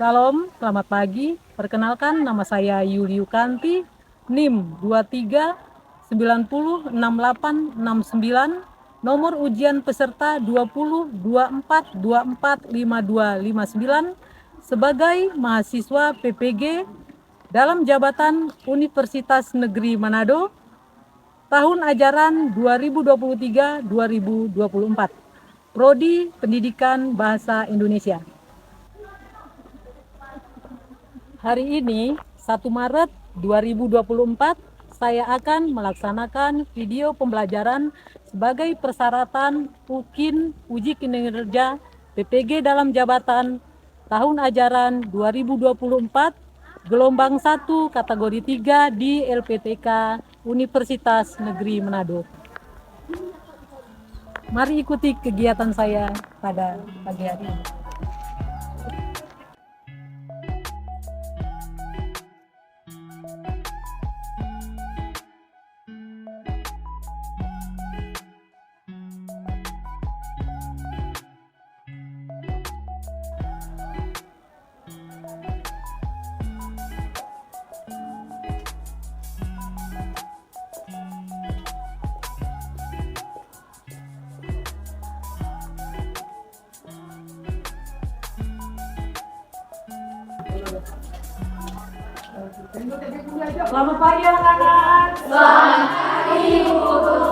Salam, selamat pagi. Perkenalkan, nama saya Yuli Yukanti, NIM 23906869, nomor ujian peserta 2024245259, sebagai mahasiswa PPG dalam jabatan Universitas Negeri Manado, tahun ajaran 2023-2024, Prodi Pendidikan Bahasa Indonesia. Hari ini, 1 Maret 2024, saya akan melaksanakan video pembelajaran sebagai persyaratan UKIN Uji Kinerja PPG dalam jabatan tahun ajaran 2024, gelombang 1 kategori 3 di LPTK Universitas Negeri Manado. Mari ikuti kegiatan saya pada pagi hari ini. Selamat pagi anak-anak. Selamat pagi Bu Guru.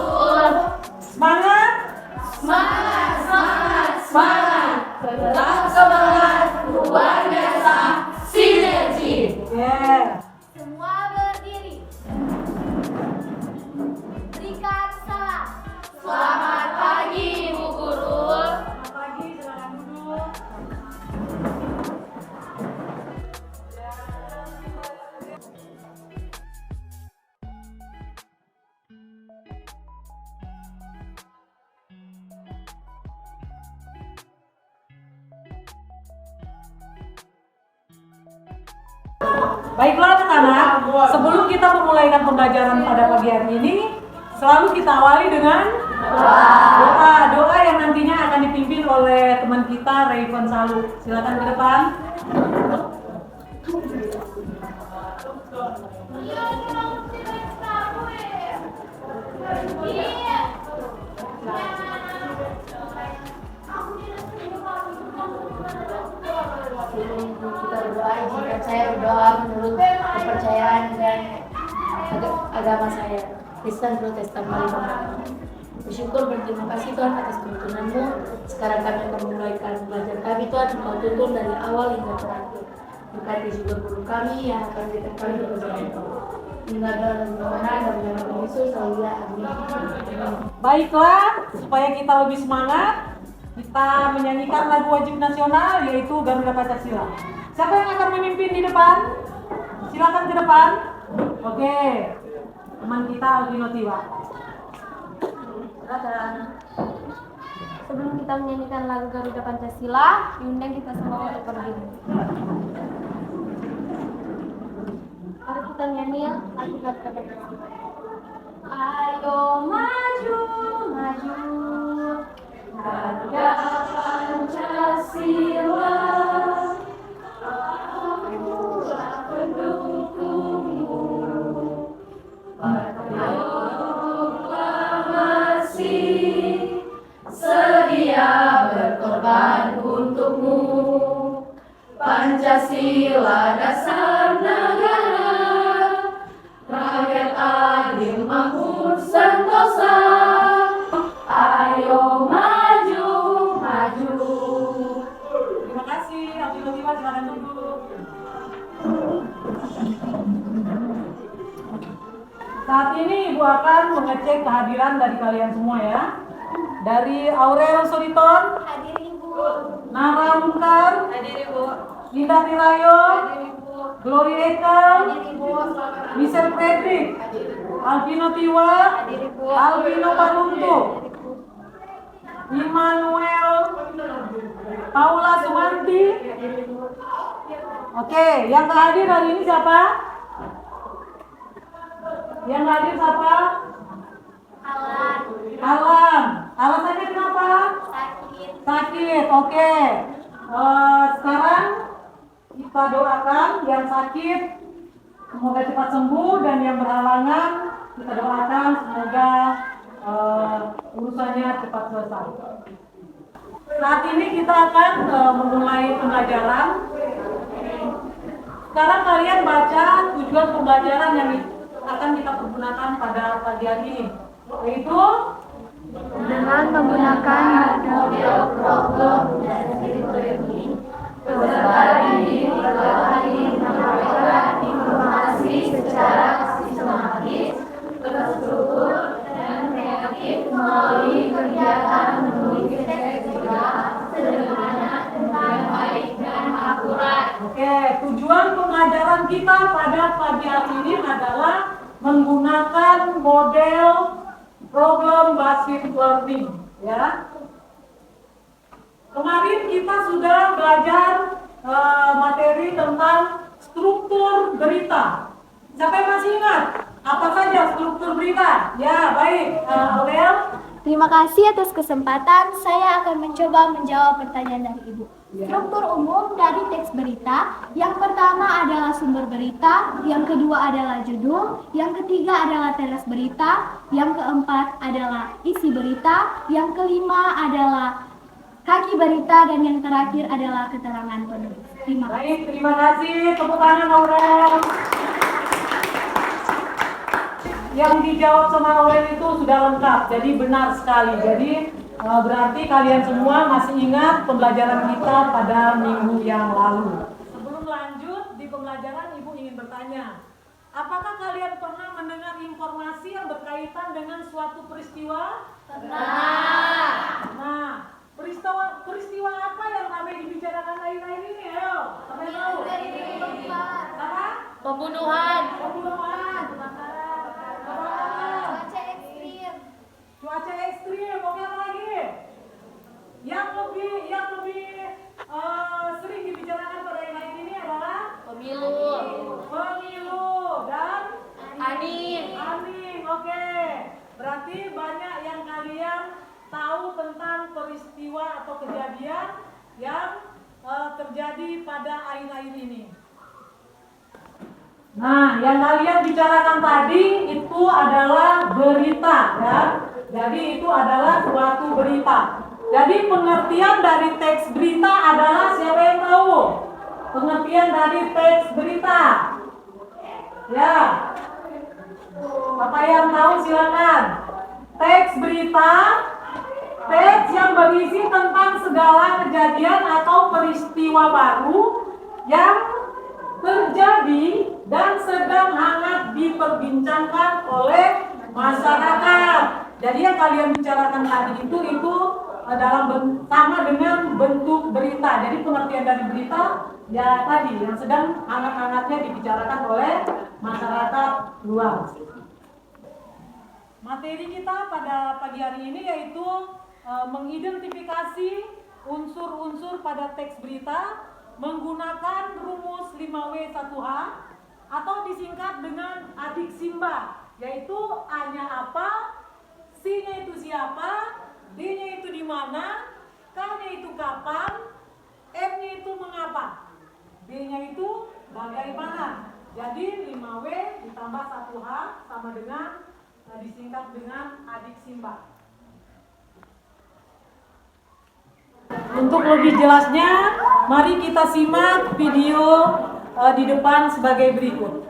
Semangat. Semangat, semangat, semangat. Tetap semangat, luar biasa, sinergi. Yeah. Semua berdiri. Berikan salam. Selamat pagi Bu Guru. Selamat pagi, silakan duduk. Baiklah anak-anak, sebelum kita memulaikan pembelajaran pada pagi hari ini, selalu kita awali dengan doa yang nantinya akan dipimpin oleh teman kita Rayfon Salu. Silakan ke depan. Kita berdoa, izinkan saya berdoa menurut kepercayaan dan agama saya, Kristen Protestan Malaysia. Bersyukur, berterima kasih Tuhan atas kebetulan-Mu. Sekarang kami akan memulaikan belajar kami Tuhan, Engkau tuntun dari awal hingga terakhir. Berkati juga guru kami yang akan memberikan kami pelajaran Engkau. Hingga dalam nama dan nama Yesus, haleluya, amin. Baiklah, supaya kita lebih semangat, kita menyanyikan lagu wajib nasional, yaitu Garuda Pancasila. Siapa yang akan memimpin di depan? Silakan ke depan. Oke, teman kita Alvino Tiwa. Silakan. Sebelum kita menyanyikan lagu Garuda Pancasila, diundang kita semua untuk berdiri. Mari kita nyanyi ya, lagu Garuda Pancasila. Ayo maju, maju, Garuda Pancasila. Akulah pendukungmu, Partai Proklamasi, sedia berkorban untukmu. Pancasila dasar negara, rakyat adil makmur sentosa. Ayo maju, maju. Terima kasih, Alvino Tiwa, silakan duduk. Saat ini Ibu akan mengecek kehadiran dari kalian semua ya. Dari Aurel Soliton, Hadir Ibu. Nara Munkar, Hadir Ibu. Linda Tirayo, Hadir Ibu. Glory Ekel, Hadir Ibu. Michelle Frederick, Alvino Tiwa, Hadir Ibu. Alvino Barunto, Immanuel, Paula Sumanti. Oke, yang hadir hari ini siapa? Yang hadir siapa? Alan. Alam. Alasannya kenapa? Sakit. Sakit. Oke. Sekarang kita doakan yang sakit semoga cepat sembuh dan yang berhalangan kita doakan semoga urusannya cepat selesai. Saat ini kita akan memulai pembelajaran. Sekarang kalian baca tujuan pembelajaran yang akan kita pergunakan pada pagi hari ini, yaitu Dengan menggunakan model problem dan strategi peserta didik berlatih menyampaikan informasi secara sistematis, terstruktur, dan kreatif melalui kegiatan menulis teks juga sederhana dengan baik dan akurat. Oke, tujuan pembelajaran kita pada pagi hari ini adalah menggunakan model problem based learning, ya. Kemarin kita sudah belajar materi tentang struktur berita. Siapa yang masih ingat apa saja struktur berita? Ya, baik, Aurel. Terima kasih atas kesempatan. Saya akan mencoba menjawab pertanyaan dari Ibu. Struktur umum dari teks berita, yang pertama adalah sumber berita, yang kedua adalah judul, yang ketiga adalah teras berita, yang keempat adalah isi berita, yang kelima adalah kaki berita, dan yang terakhir adalah keterangan penulis. Terima kasih. Baik, terima kasih. Tepuk tangan Aurel. Yang dijawab sama Aurel itu sudah lengkap, jadi benar sekali. Jadi berarti kalian semua masih ingat pembelajaran kita pada minggu yang lalu. Sebelum lanjut di pembelajaran, Ibu ingin bertanya, apakah kalian pernah mendengar informasi yang berkaitan dengan suatu peristiwa? Pernah. Nah, peristiwa apa yang ramai dibicarakan akhir-akhir ini? Ayo, sampai tahu. Apa? Pembunuhan. Pembunuhan. Kebakaran. Cuaca ekstrim. Cuaca ekstrim, oke, apa lagi? Yang lebih sering dibicarakan pada akhir ini adalah Pemilu. dan Angin. oke. Berarti banyak yang kalian tahu tentang peristiwa atau kejadian yang terjadi pada akhir-akhir ini. Nah, yang kalian bicarakan tadi itu adalah berita, ya. Jadi itu adalah suatu berita. Jadi pengertian dari teks berita adalah, siapa yang tahu? Pengertian dari teks berita. Ya. Apa yang tahu silakan. Teks berita, teks yang berisi tentang segala kejadian atau peristiwa baru yang terjadi dan sedang hangat diperbincangkan oleh masyarakat. Jadi yang kalian bicarakan tadi itu sama dengan bentuk berita. Jadi pengertian dari berita ya tadi yang sedang hangat-hangatnya dibicarakan oleh masyarakat luas. Materi kita pada pagi hari ini yaitu mengidentifikasi unsur-unsur pada teks berita menggunakan rumus 5W1H atau disingkat dengan adik Simba, yaitu A-nya apa, C-nya itu siapa, D-nya itu di mana, K-nya itu kapan, M-nya itu mengapa, B-nya itu bagaimana. Jadi 5W ditambah 1H sama dengan disingkat dengan adik Simba. Untuk lebih jelasnya, mari kita simak video di depan sebagai berikut.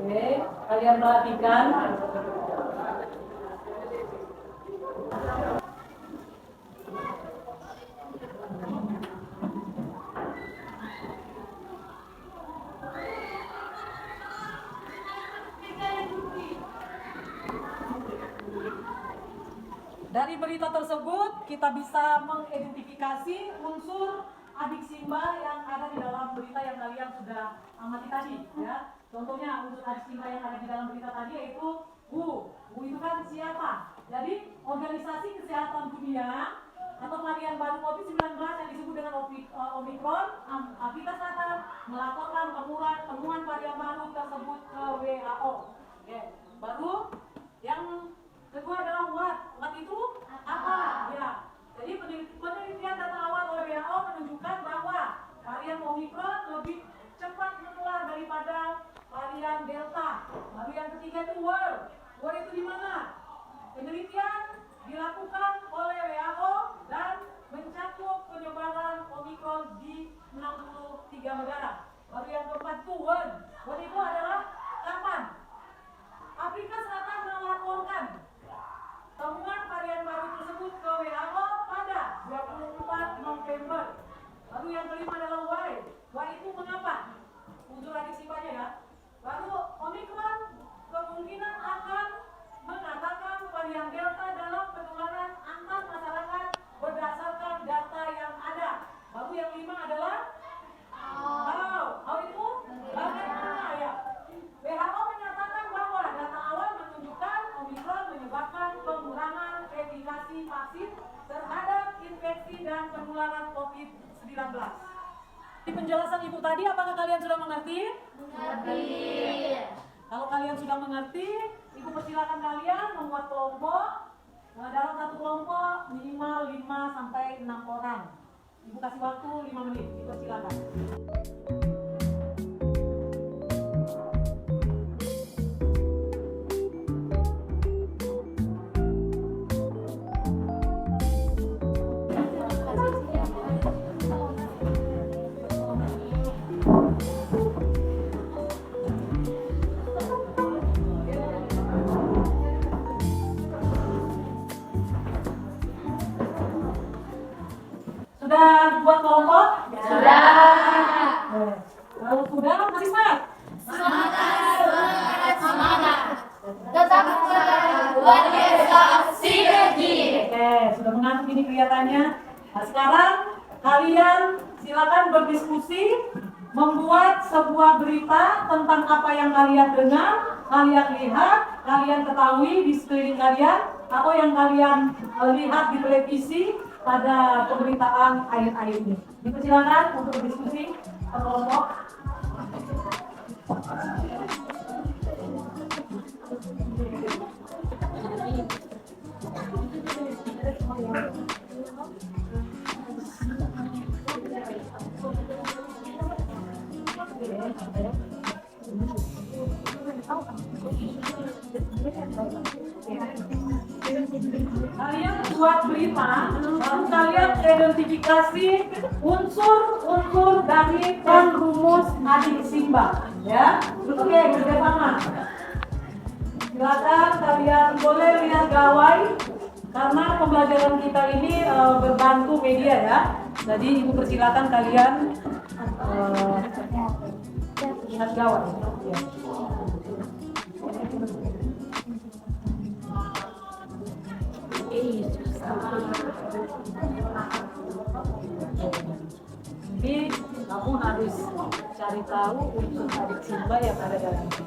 Oke, kalian perhatikan. Dari berita tersebut kita bisa mengidentifikasi unsur adik Simba yang ada di dalam berita yang kalian sudah amati tadi, ya. Contohnya unsur adik Simba yang ada di dalam berita tadi yaitu WHO. WHO itu kan siapa? Jadi Organisasi Kesehatan Dunia atau varian baru COVID-19 yang disebut dengan Omicron, Afrika Selatan melaporkan temuan varian baru tersebut ke WHO. Oke. Baru yang kedua adalah what itu apa? Ya. Jadi penelitian data awal oleh WHO menunjukkan bahwa varian Omicron lebih cepat menular daripada varian Delta. Lalu yang ketiga itu Word itu di mana? Penelitian dilakukan oleh WHO dan mencakup penyebaran Omicron di 63 negara. Lalu yang keempat itu Word itu adalah kapan? Afrika Selatan melaporkan temuan varian baru tersebut ke WHO pada 24 November. Lalu yang kelima adalah why itu mengapa? Unsur adik sifanya ya. Lalu Omicron kemungkinan akan mengatakan varian Delta dalam penularan antar masyarakat berdasarkan data yang ada. Lalu yang lima adalah how itu bagaimana ya? WHO menyatakan bahwa data awal menunjukkan Omicron menyebabkan pengurangan efikasi vaksin terhadap infeksi dan penularan COVID-19. Di penjelasan Ibu tadi, apakah kalian sudah mengerti? Mengerti. Kalau kalian sudah mengerti, Ibu persilakan kalian membuat kelompok. Dalam satu kelompok minimal 5 sampai 6 orang. Ibu kasih waktu 5 menit. Ibu persilakan. Sudah buat kelompok? Sudah. Kalau sudah, masih semangat? Semangat. Tetap semangat. Luar biasa sinergi. Oke, sudah mengantuk ini kelihatannya. Nah, sekarang kalian silakan berdiskusi, membuat sebuah berita tentang apa yang kalian dengar, kalian lihat, kalian ketahui di sekeliling kalian, atau yang kalian lihat di televisi pada pemberitaan akhir-akhir ini. Dipersilakan untuk berdiskusi kelompok. Kalian buat berita, lalu kalian identifikasi unsur-unsur dari rumus adik Simba, ya. Oke, kerjasama. Silakan kalian boleh lihat gawai, karena pembelajaran kita ini berbantu media ya. Jadi Ibu persilakan kalian lihat gawai. Ya. Jadi kamu harus cari tahu unsur adik Simba yang ada dalam ini.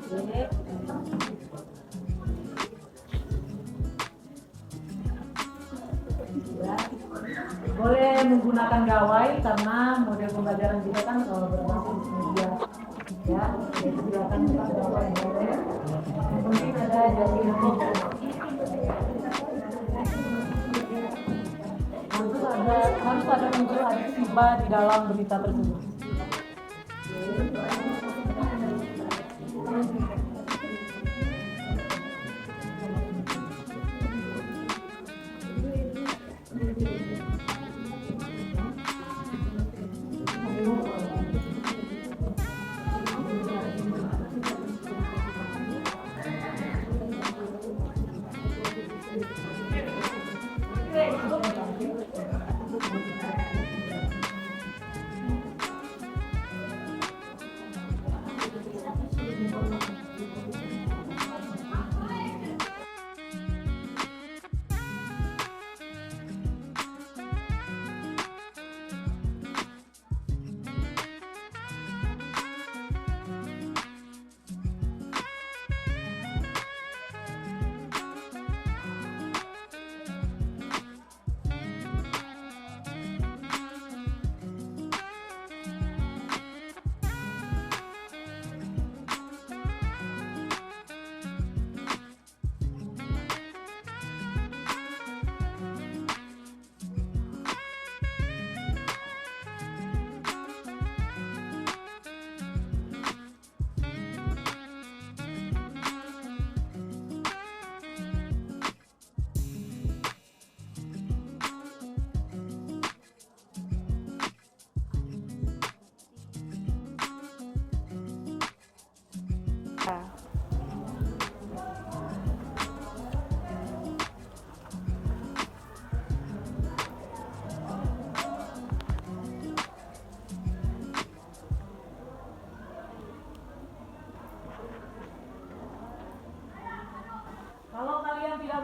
Oke. Ya. Boleh menggunakan gawai karena model pembelajaran kita kan berbasis media. Ya, jadi silakan buka gawai boleh. Yang penting ada jadi harus ada unsur adik Simba di dalam berita tersebut.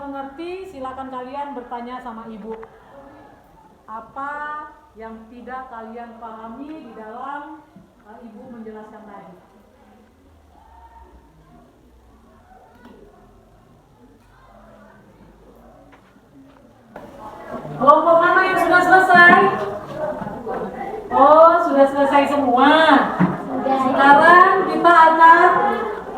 mengerti, silakan kalian bertanya sama ibu. Apa yang tidak kalian pahami di dalam ibu menjelaskan tadi? Kelompok mana yang sudah selesai? Oh, sudah selesai semua. Sekarang kita akan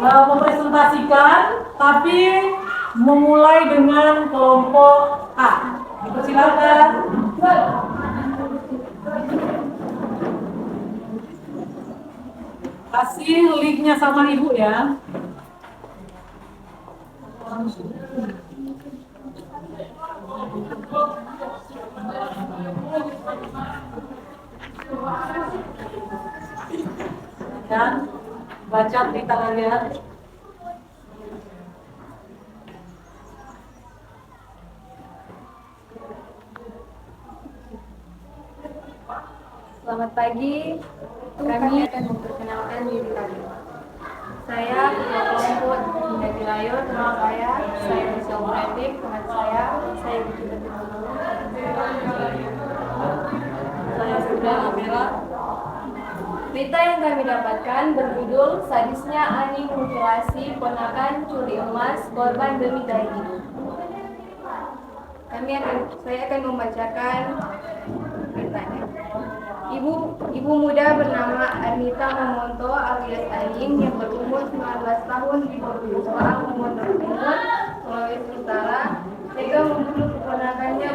mempresentasikan, tapi memulai dengan kelompok A. Dipersilakan. Kasih linknya sama ibu ya. Dan baca berita kalian. Selamat pagi, kami akan memperkenalkan diri kami. Saya ketua kelompok Dinda Dilayo, teman saya Michelle Bretik, teman saya Bukit Teguh. Saya sudah Amira. Berita yang kami dapatkan berjudul Sadisnya Ani Mutilasi Ponakan Curi Emas Korban Demi Gaya Hidup. Saya akan membacakan beritanya. Ibu muda bernama Arnita Momonto alias Ayin yang berumur 19 tahun di Borujuang, Momonto Timur, Sulawesi Utara, tega membunuh keponakannya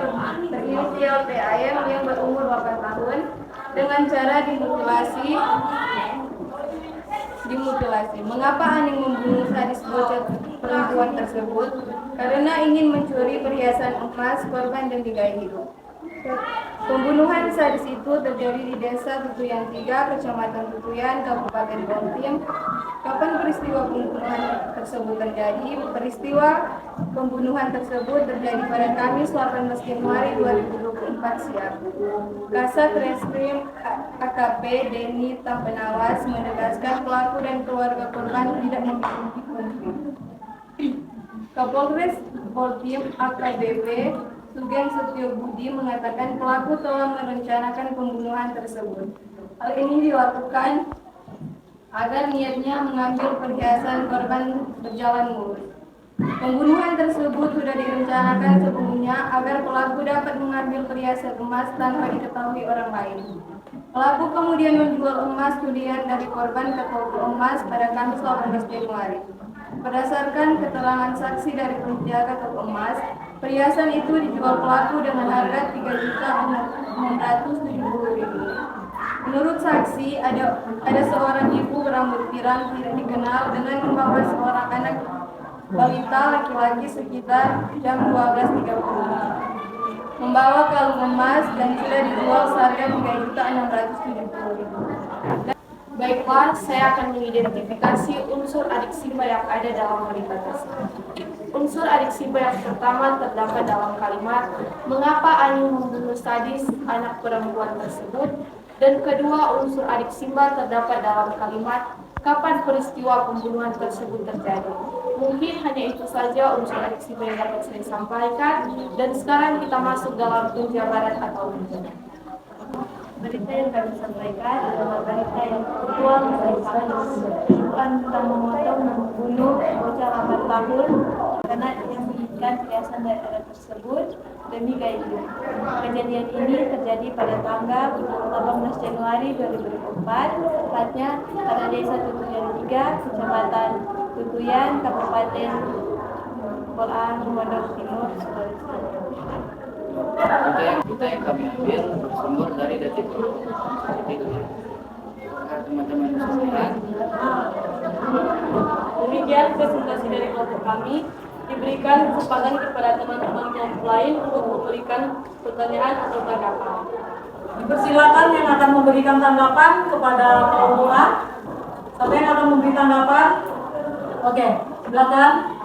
berinisial PAM yang berumur 8 tahun dengan cara dimutilasi. Mengapa Aning membunuh sadis bocah perempuan tersebut? Karena ingin mencuri perhiasan emas korban demi gaya hidup. Pembunuhan sadis itu terjadi di Desa Tutuyan 3, Kecamatan Tutuyan, Kabupaten Kaltim. Kapan peristiwa pembunuhan tersebut terjadi? Peristiwa pembunuhan tersebut terjadi pada Kamis 18 Januari 2024 siang. Kasat Reskrim AKP Denny Tampenawas menegaskan pelaku dan keluarga korban tidak memiliki konflik. Kapolres Kaltim AKBP Sugeng Setio Budi mengatakan pelaku telah merencanakan pembunuhan tersebut. Hal ini dilakukan agar niatnya mengambil perhiasan korban berjalan mulus. Pembunuhan tersebut sudah direncanakan sebelumnya agar pelaku dapat mengambil perhiasan emas tanpa diketahui orang lain. Pelaku kemudian menjual emas tulian dari korban ke toko emas pada Kamis 18 Januari. Berdasarkan keterangan saksi dari penjaga toko emas, perhiasan itu dijual pelaku dengan harga Rp3.670.000. Menurut saksi, ada seorang ibu berambut pirang tidak dikenal dengan membawa seorang anak balita laki-laki sekitar jam 12.30. Membawa kalung emas dan sudah dijual seharga Rp3.670.000. Baiklah, saya akan mengidentifikasi unsur adik Simba yang ada dalam berita tersebut. Unsur adik Simba yang pertama terdapat dalam kalimat, mengapa Ani membunuh sadis anak perempuan tersebut? Dan kedua, unsur adik Simba terdapat dalam kalimat, kapan peristiwa pembunuhan tersebut terjadi? Mungkin hanya itu saja unsur adik Simba yang dapat saya sampaikan, dan sekarang kita masuk dalam penjabaran atau penjelasan. Berita yang kami sampaikan adalah berita yang aktual tentang Anita Momonto membunuh bocah 8 tahun karena yang menginginkan perhiasan daerah tersebut demi gaya hidup. Kejadian ini terjadi pada tanggal 18 Januari 2024, tepatnya pada Desa Tutuyan 3, Kecamatan Tutuyan, Kabupaten Kolaan, Momonto Timur, Sulawesi Utara. Kita yang kami ambil bersumber dari Detik. Teman-teman sekalian, demikian presentasi dari kelompok kami. Diberikan kesempatan kepada teman-teman kelompok lain untuk memberikan pertanyaan atau tanggapan. Dipersilakan yang akan memberikan tanggapan kepada kelompok A. Siapa yang akan memberi tanggapan? Oke, silakan.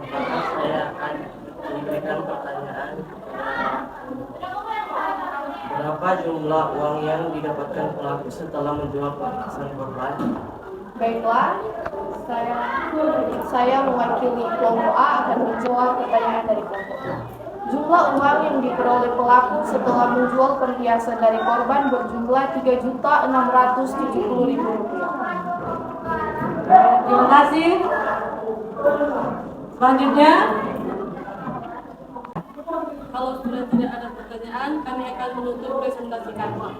Saya akan memberikan pertanyaan. Berapa jumlah uang yang didapatkan pelaku setelah menjual perhiasan korban? Baiklah, saya mewakili kelompok A akan menjawab pertanyaan dari kelompok A. Jumlah uang yang diperoleh pelaku setelah menjual perhiasan dari korban berjumlah Rp3.670.000. Terima kasih. Selanjutnya, Kalau sudah tidak ada pertanyaan, kami akan menutup presentasi kami.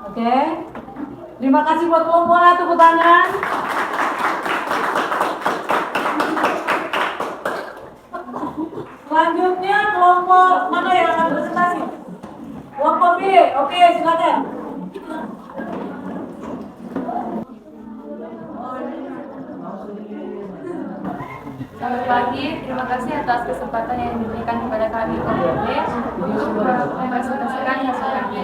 oke. Terima kasih buat kelompok A, tepuk tangan. Selanjutnya kelompok mana yang akan presentasi? Kelompok B, oke silakan. Selamat pagi, terima kasih atas kesempatan yang diberikan kepada kami KPB untuk mempresentasikan hasil kami.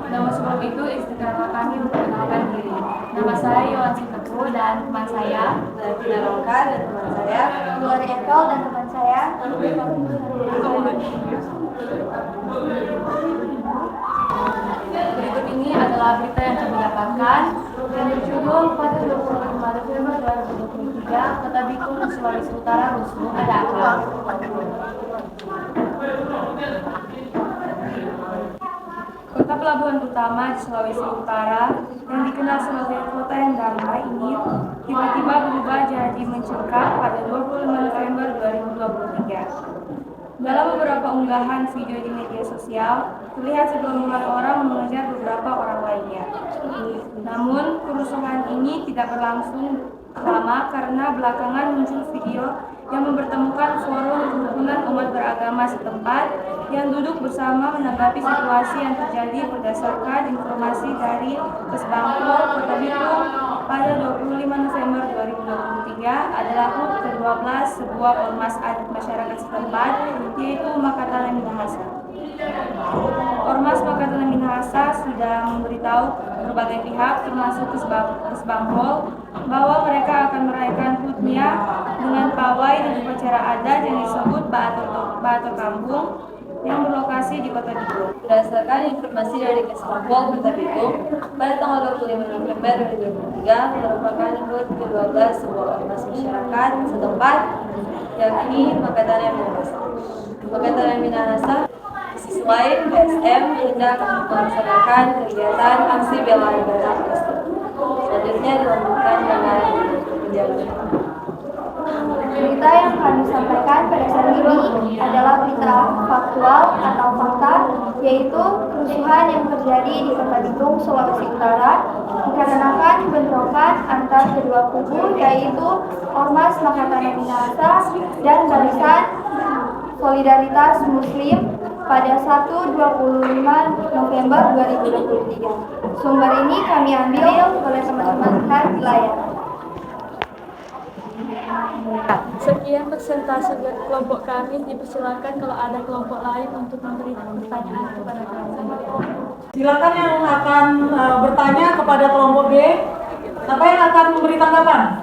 Namun sebelum itu, izinkanlah kami memperkenalkan diri. Nama saya Yohansi Teguh dan teman saya Tina Roka dan teman saya. Glory Ekel dan teman saya. Berikut ini adalah berita yang kami dapatkan yang berjudul pada 25 November 2023 Kota Bitung, Sulawesi Utara rusuh ada apa? Kota pelabuhan utama di Sulawesi Utara yang dikenal sebagai kota yang damai ini tiba-tiba berubah jadi mencekam pada 25 November 2023. Dalam beberapa unggahan video di media sosial, terlihat segerombolan orang mengejar beberapa orang lainnya. Namun, kerusuhan ini tidak berlangsung lama karena belakangan muncul video yang mempertemukan forum kerukunan umat beragama setempat yang duduk bersama menanggapi situasi yang terjadi berdasarkan informasi dari Kesbangpol Kota Bitung pada 25 November 2023 adalah HUT ke-12 sebuah ormas adat masyarakat setempat, yaitu Makatana Minahasa. Ormas Makatana Minahasa sudah memberitahu berbagai pihak termasuk Kesbangpol bahwa mereka akan merayakan HUT-nya dengan pawai dan upacara adat yang disebut Baator Kampung yang berlokasi di Kota Bitung. Berdasarkan informasi dari Kesbangpol Kota Bitung, pada tanggal 25 November 2023 merupakan HUT ke-12 sebuah ormas masyarakat setempat, yakni Makatana Minahasa. Makatana Minahasa di sisi lain, KSM hendak melaksanakan kegiatan aksi bela negara Palestina. Selanjutnya dilanjutkan dengan penjelasan. Berita yang kami sampaikan pada saat ini adalah berita faktual atau fakta, yaitu kerusuhan yang terjadi di Kota Bitung, Sulawesi Utara dikarenakan bentrokan antar kedua kubu, yaitu Ormas Makatana Minahasa dan Barisan Solidaritas Muslim pada 1-25 November 2023. Sumber ini kami ambil oleh teman-teman di layar. Sekian persentase kelompok kami, dipersilakan kalau ada kelompok lain untuk memberi pertanyaan kepada kami. Silakan yang akan bertanya kepada kelompok B. Siapa yang akan memberi tanggapan?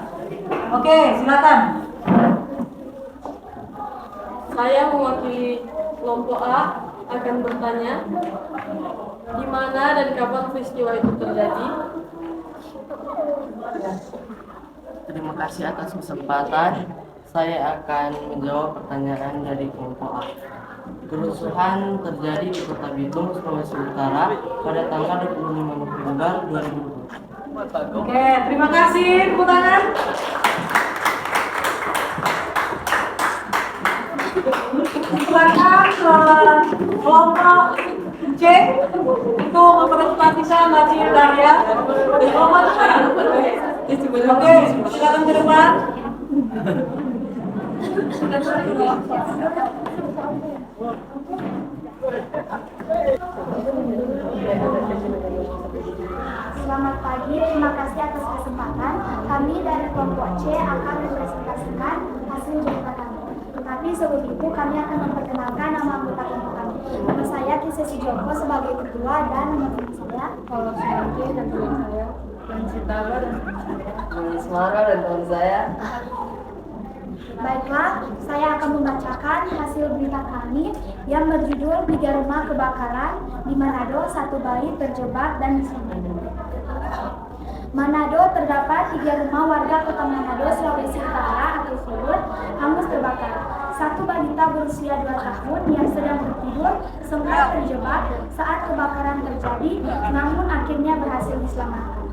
Oke, silakan. Saya mewakili kelompok A akan bertanya, di mana dan kapan peristiwa itu terjadi? Terima kasih atas kesempatan. Saya akan menjawab pertanyaan dari kelompok A. Kerusuhan terjadi di Kota Bitung, Sulawesi Utara pada tanggal 25 November 2020. Oke, terima kasih. Tepuk tangan. Silakan kelompok C itu mempresentasikan hasil karya. Kelompok C. Oke, silakan ke depan. Selamat pagi, terima kasih atas kesempatan. Kami dari kelompok C akan mempresentasikan hasil jumpa kami. Tetapi sebelum itu kami akan memperkenalkan nama anggota kelompok kami. Nama saya Kisesi Joko sebagai ketua dan nama teman saya Kalau sebagai dan teman saya, dan Citalo dan Ismara dan teman saya. Baiklah, saya akan membacakan hasil berita kami yang berjudul 3 rumah kebakaran di Manado, 1 bayi terjebak dan diselamatkan. Manado terdapat 3 rumah warga Kota Manado, Sulawesi Utara atau Sulut hangus terbakar. 1 balita berusia 2 tahun yang sedang tertidur sempat terjebak saat kebakaran terjadi, namun akhirnya berhasil diselamatkan.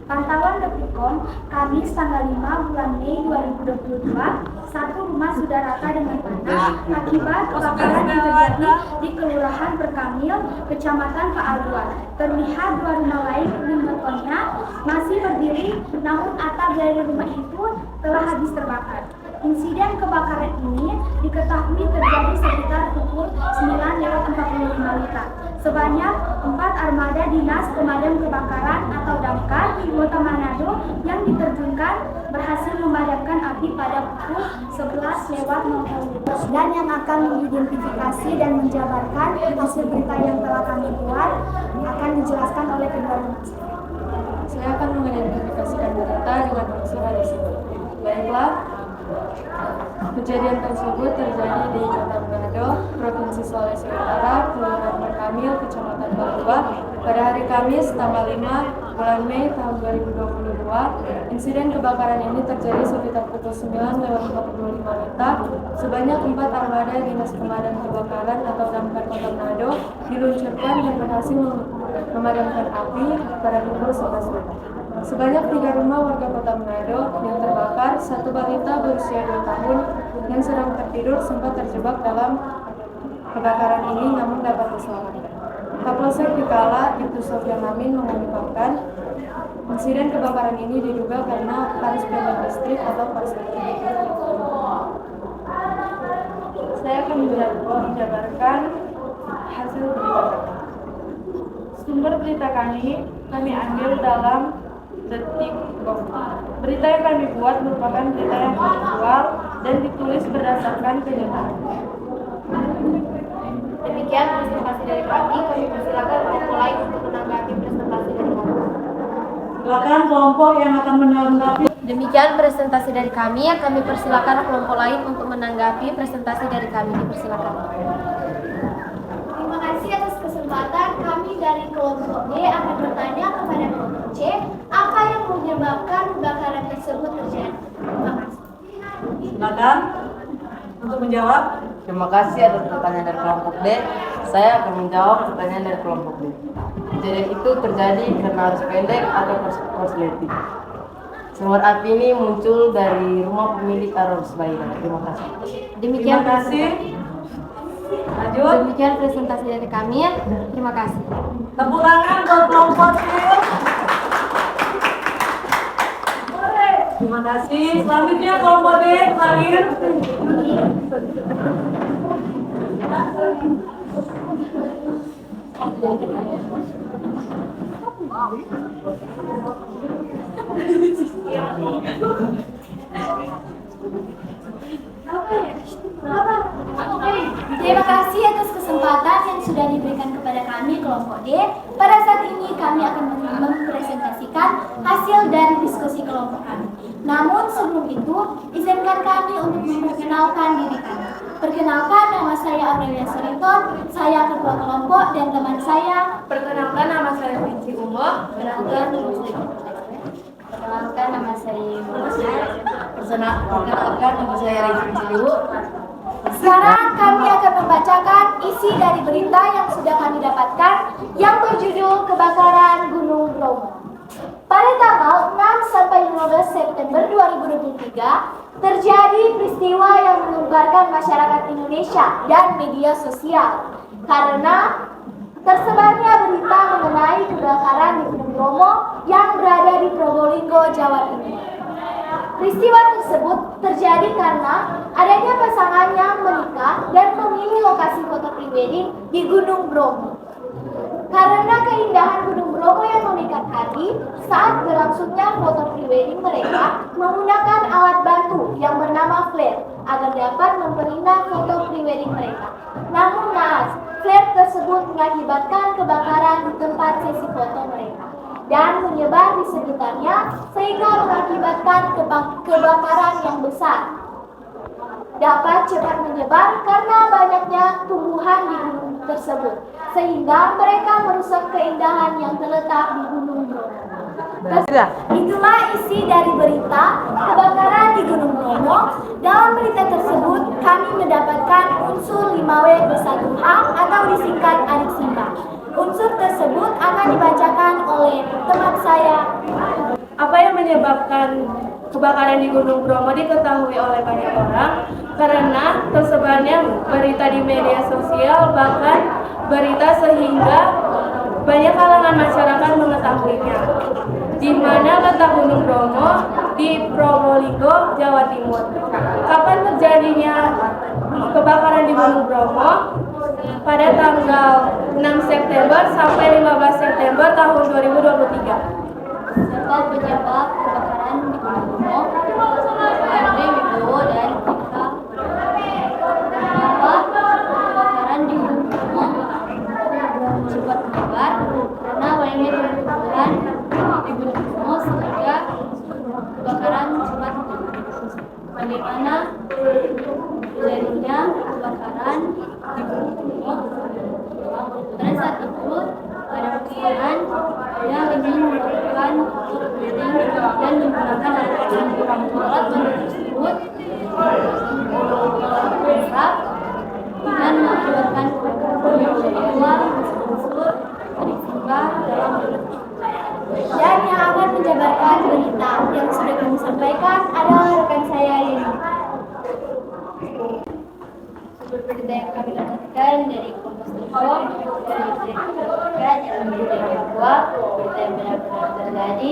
Pantauan Detikcom, Kamis tanggal 5 bulan Mei 2022, 1 rumah sudah rata dengan tanah akibat kebakaran yang terjadi di Kelurahan Perkamil, Kecamatan Paaluan. Terlihat 2 rumah lain gedung betonnya masih berdiri, namun atap dari rumah itu telah habis terbakar. Insiden kebakaran ini diketahui terjadi sekitar pukul 9:45 WITA. Sebanyak 4 armada dinas pemadam kebakaran atau damkar Kota Manado yang diterjunkan berhasil memadamkan api pada pukul 11:00 dan yang akan mengidentifikasi dan menjabarkan hasil berita yang telah kami buat akan dijelaskan oleh kedua rumah. Saya akan mengidentifikasikan berita dengan unsur risiko. Baiklah, kejadian tersebut terjadi di Kota Manado, Provinsi Sulawesi Utara, Kelurahan Perkamil, Kecamatan Palua, pada hari Kamis tanggal 5 bulan Mei tahun 2022. Insiden kebakaran ini terjadi sekitar pukul 9:45 WITA. Sebanyak 4 armada dinas pemadam kebakaran atau damkar Kota Manado diluncurkan dan berhasil memadamkan api pada pukul 11 WITA. Sebanyak 3 rumah warga Kota Manado yang terbakar, 1 balita berusia 2 tahun yang sedang tertidur sempat terjebak dalam kebakaran ini namun dapat diselamatkan. Kapolsek Pikala, Ibtu Sofyan Amin mengungkapkan, insiden kebakaran ini diduga karena arus pendek listrik atau korsleting. Saya akan menjabarkan hasil berita. Sumber berita kami ambil dalam Detikcom. Berita yang kami buat merupakan berita yang faktual dan ditulis berdasarkan kenyataan. Demikian presentasi dari kami persilakan kelompok lain untuk menanggapi presentasi dari kami. Silakan kelompok yang akan menanggapi. Demikian presentasi dari kami persilakan kelompok lain untuk menanggapi presentasi dari kami. Dipersilakan. Terima kasih atas kesempatan. Kami dari kelompok D akan bertanya kepada kelompok C, apa yang menyebabkan kebakaran tersebut terjadi? Terima kasih. Silakan untuk menjawab. Terima kasih atas pertanyaan dari kelompok D. Saya akan menjawab pertanyaan dari kelompok D. Kejadian itu terjadi karena arus pendek atau korsleting. Sumber api ini muncul dari rumah pemilik arus Baira. Terima kasih. Demikian Terima kasih. Lanjut. Demikian presentasi dari kami. Terima kasih. Tepuk tangan buat kelompok C. Terima kasih. Selanjutnya kelompok D terakhir. Terima kasih atas kesempatan yang sudah diberikan kepada kami kelompok D. Pada saat ini kami akan mempresentasikan hasil dari diskusi kelompok kami. Namun sebelum itu, izinkan kami untuk memperkenalkan diri kami. Perkenalkan, nama saya Aurelia Soriton, saya ketua kelompok dan teman saya. Perkenalkan, nama saya Vinci Umbo. Perkenalkan nama saya Perkenalkan nama saya Regina Ciliwu. Sekarang kami akan membacakan isi dari berita yang sudah kami dapatkan yang berjudul Kebakaran Gunung Bromo. Pada tanggal 6 sampai 15 September 2023 terjadi peristiwa yang menggemparkan masyarakat Indonesia dan media sosial karena tersebarnya berita mengenai kebakaran di Gunung Bromo yang berada di Probolinggo, Jawa Timur. Peristiwa tersebut terjadi karena adanya pasangan yang menikah dan memilih lokasi foto prewedding di Gunung Bromo. Karena keindahan Gunung Bromo yang memikat hati, saat berlangsungnya foto prewedding mereka menggunakan alat bantu yang bernama flare agar dapat memperindah foto prewedding mereka. Namun naas, flare tersebut mengakibatkan kebakaran di tempat sesi foto mereka dan menyebar di sekitarnya sehingga mengakibatkan kebakaran yang besar. Dapat cepat menyebar karena banyaknya tumbuhan di gunung tersebut, sehingga mereka merusak keindahan yang terletak di Gunung Bromo. Itulah isi dari berita kebakaran di Gunung Bromo. Dalam berita tersebut, kami mendapatkan unsur 5W bersatu H atau disingkat Adik Simba. Unsur tersebut akan dibacakan oleh teman saya. Apa yang menyebabkan kebakaran di Gunung Bromo diketahui oleh banyak orang karena tersebarnya berita di media sosial, bahkan berita sehingga banyak kalangan masyarakat mengetahuinya. Di mana letak Gunung Bromo? Di Probolinggo, Jawa Timur. Kapan terjadinya kebakaran di Gunung Bromo? Pada tanggal 6 September sampai 15 September tahun 2023. Siapa penyebab kebakaran di Gunung Bromo? Andre Wibowo dan Eka. Kenapa kebakaran di Gunung Bromo cepat menyebar? Karena banyaknya tumbuhan di Gunung Bromo sehingga kebakaran cepat menyebar. Bagaimana terjadinya kebakaran di Gunung Bromo? Pada saat itu ada pesanan yang ingin melakukan building dan menggunakan alat bantu tersebut bergerak dan mengakibatkan keluar unsur Adik Simba dalam Dan yang akan menjabarkan berita yang sudah kami sampaikan adalah rekan saya ini. berita yang kami dapatkan dari Kompas.com, dari berita yang menjadi bahwa berita yang benar-benar terjadi,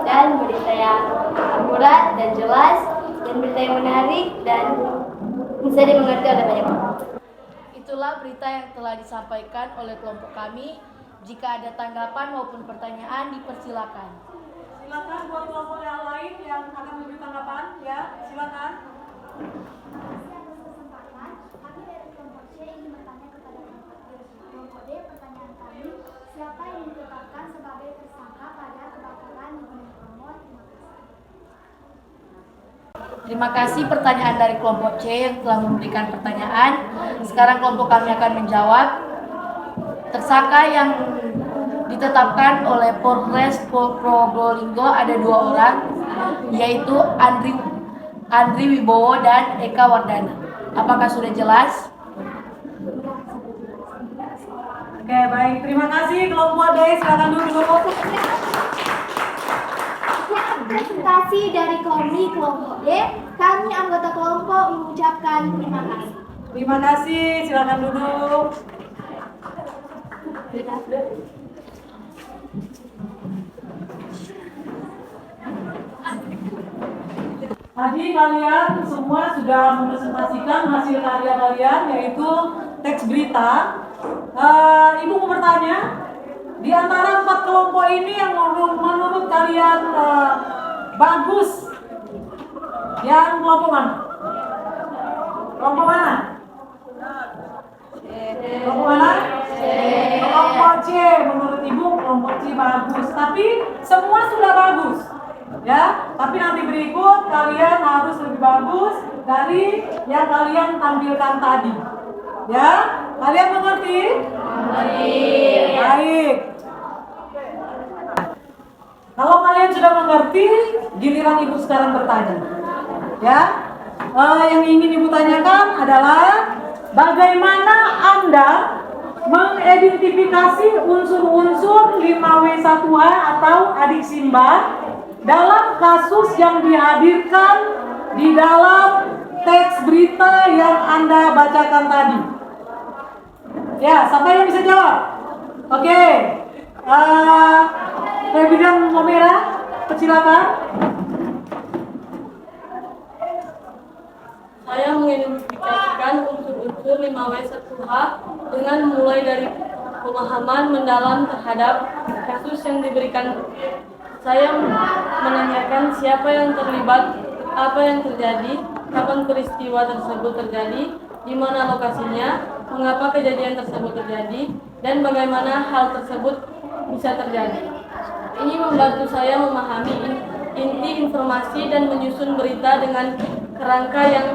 dan berita yang akurat dan jelas, dan berita yang menarik dan bisa dimengerti oleh banyak orang. Itulah berita yang telah disampaikan oleh kelompok kami. Jika ada tanggapan maupun pertanyaan, dipersilakan. Silakan buat kelompok yang lain yang akan memberi tanggapan, ya, silakan. Kami dari kelompok C ingin bertanya kepada kelompok D. Pertanyaan kami, siapa yang ditetapkan sebagai tersangka pada kebakaran di Gunung Bromo? Terima kasih pertanyaan dari kelompok C yang telah memberikan pertanyaan. Sekarang kelompok kami akan menjawab. Tersangka yang ditetapkan oleh Polres Probolinggo ada 2 orang, yaitu Andri Wibowo dan Eka Wardana. Apakah sudah jelas? Oke, baik. Terima kasih kelompok D. Silakan duduk. Presentasi dari kami kelompok D, kami anggota kelompok mengucapkan terima kasih. Terima kasih. Silakan duduk. Tadi kalian semua sudah mempresentasikan hasil karya kalian, yaitu teks berita. Ibu mau bertanya, di antara 4 kelompok ini yang menurut kalian bagus, yang kelompok mana? Kelompok mana? Kelompok mana? Kelompok C. Menurut ibu kelompok C bagus, tapi semua sudah bagus. Ya, tapi nanti berikut kalian harus lebih bagus dari yang kalian tampilkan tadi. Ya, kalian mengerti? Baik. Kalau kalian sudah mengerti, giliran ibu sekarang bertanya. Ya, yang ingin ibu tanyakan adalah bagaimana Anda mengidentifikasi unsur-unsur 5W1H atau Adik Simba dalam kasus yang dihadirkan di dalam teks berita yang Anda bacakan tadi. Ya, siapa yang bisa jawab? Oke. Febrian Momera, persilakan. Saya mengidentifikasikan unsur-unsur 5W1H dengan mulai dari pemahaman mendalam terhadap kasus yang diberikan. Saya menanyakan siapa yang terlibat, apa yang terjadi, kapan peristiwa tersebut terjadi, di mana lokasinya, mengapa kejadian tersebut terjadi, dan bagaimana hal tersebut bisa terjadi. Ini membantu saya memahami inti informasi dan menyusun berita dengan kerangka yang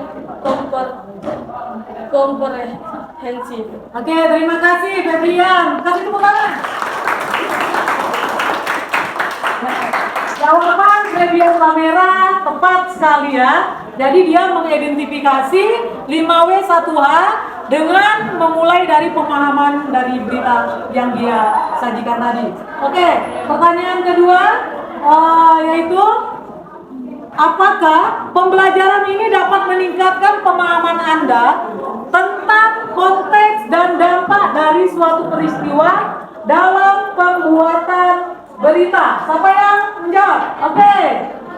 komprehensif. Oke, terima kasih Febrian. Kasih tepuk tangan. Jawaban biar kamera tepat sekali ya. Jadi dia mengidentifikasi 5W1H dengan memulai dari pemahaman dari berita yang dia sajikan tadi. Oke, pertanyaan kedua yaitu apakah pembelajaran ini dapat meningkatkan pemahaman Anda tentang konteks dan dampak dari suatu peristiwa dalam pembuatan berita? Siapa yang menjawab? Oke,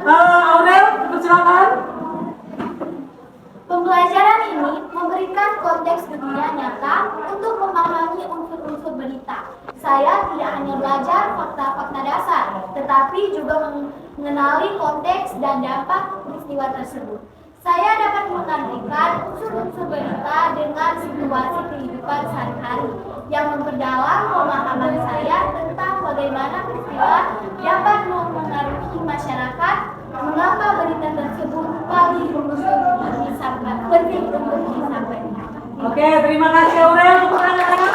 Aurel, silakan. Pembelajaran ini memberikan konteks dunia nyata untuk memahami unsur-unsur berita. Saya tidak hanya belajar fakta-fakta dasar, tetapi juga mengenali konteks dan dampak peristiwa tersebut. Saya dapat mengartikan unsur-unsur berita dengan situasi kehidupan sehari-hari yang memperdalam pemahaman saya tentang bagaimana peristiwa dapat mempengaruhi masyarakat, mengapa berita tersebut penting untuk disampaikan. Oke, terima kasih Aurel untuk anak-anak.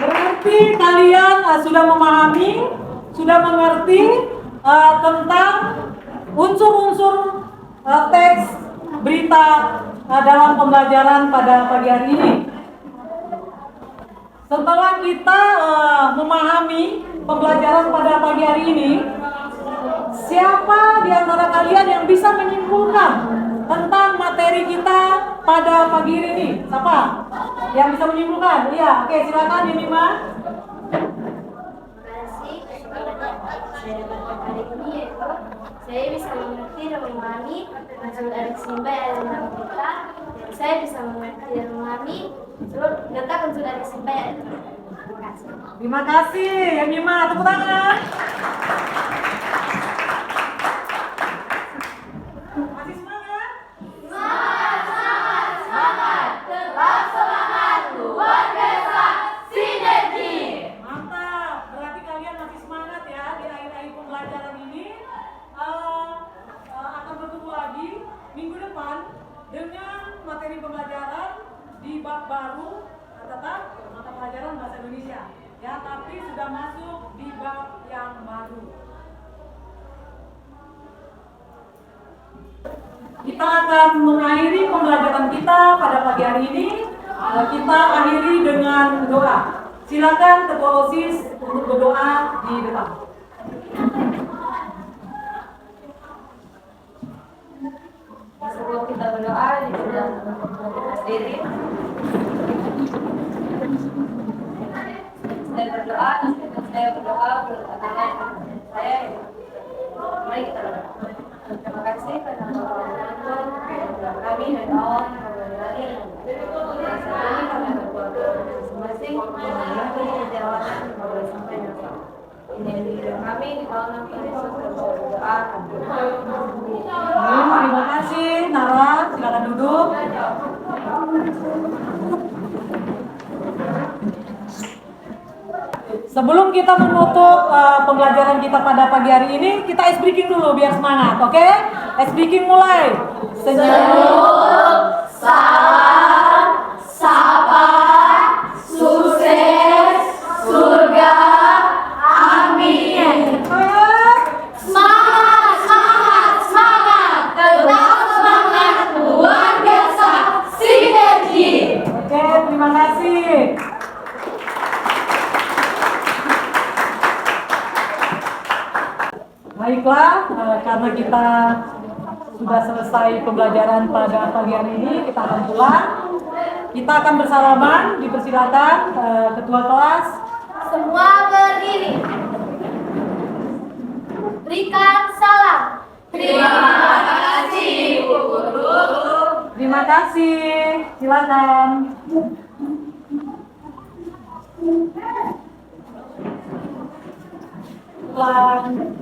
Berarti kalian sudah memahami, sudah mengerti tentang unsur-unsur teks berita dalam pembelajaran pada pagi hari ini. Setelah kita memahami pembelajaran pada pagi hari ini, siapa di antara kalian yang bisa menyimpulkan tentang materi kita pada pagi hari ini? Siapa yang bisa menyimpulkan? Iya, oke, silakan Yemima. Saya bisa mengerti dan memahami unsur adik Simba yang ada dalam berita, dan saya bisa mengerti dan memahami seluruh letak unsur adik Simba yang ada dalam berita. Terima kasih. Terima kasih, Yemima. Tepuk tangan. Masih semangat? Semangat, tetap semangat, luar biasa, sinergi. Mantap, berarti kalian masih semangat ya di akhir-akhir pembelajaran ini. Akan bertemu lagi minggu depan dengan materi pembelajaran di bab baru, tetap mata pelajaran bahasa Indonesia ya, tapi sudah masuk di bab yang baru. Kita akan mengakhiri pembelajaran kita pada pagi hari ini. Kita akhiri dengan doa. Silakan Ketua OSIS untuk berdoa di depan. Sebelum kita berdoa di dalam diri, saya berdoa, saya. Mari kita berdoa. Terima kasih kepada kami dan Allah yang memberkati. Saat ini kami berdoa masing-masing mengenai jawatan yang sampai nanti. Ini kami di dalam nama Yesus berdoa. Terima kasih, Nara. Silakan duduk. Sebelum kita menutup pembelajaran kita pada pagi hari ini, kita ice breaking dulu biar semangat, oke? Ice breaking mulai. Senyum, salam, sapa, sukses, surga, amin. Semangat, semangat, semangat, tetap semangat, luar biasa, sinergi. Oke, terima kasih. Baiklah, karena kita sudah selesai pembelajaran pada pagi hari ini, kita akan pulang. Kita akan bersalaman, dipersilakan ketua kelas. Semua berdiri. Berikan salam. Terima kasih, Ibu Guru. Terima kasih, silakan. Pulang.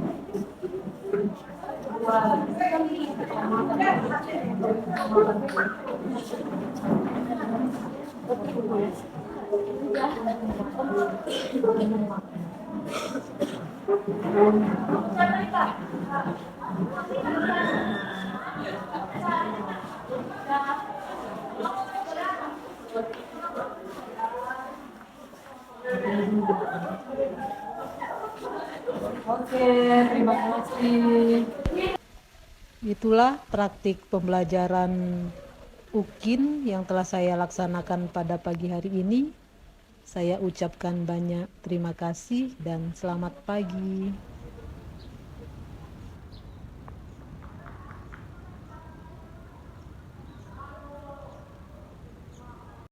Oke, terima kasih. Itulah praktik pembelajaran UKIN yang telah saya laksanakan pada pagi hari ini. Saya ucapkan banyak terima kasih dan selamat pagi.